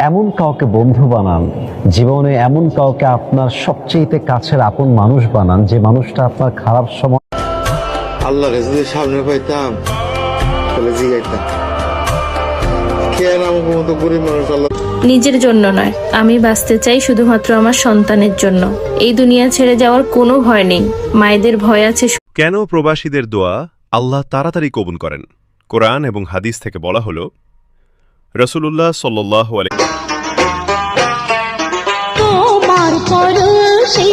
এমন কাউকে বন্ধু বানান, জীবনে এমন কাউকে আপনার সবচেয়ে কাছের আপন মানুষ বানান, যে মানুষটা আপনার খারাপ সময় আল্লাহরে যদি সামনে পাইতাম তাহলে জিগাইতাম কেন আমাকে মতো গরিব মানুষ আল্লাহ। নিজের জন্য নয়, আমি বাঁচতে চাই শুধুমাত্র আমার সন্তানের জন্য। এই দুনিয়া ছেড়ে যাওয়ার কোনো ভয় নেই, মায়েদের ভয় আছে। কেন প্রবাসীদের দোয়া আল্লাহ তাড়াতাড়ি কবুল করেন? কোরআন এবং হাদিস থেকে বলা হলো, রাসূলুল্লাহ সাল্লাল্লাহু আলাইহি তোমার পরশে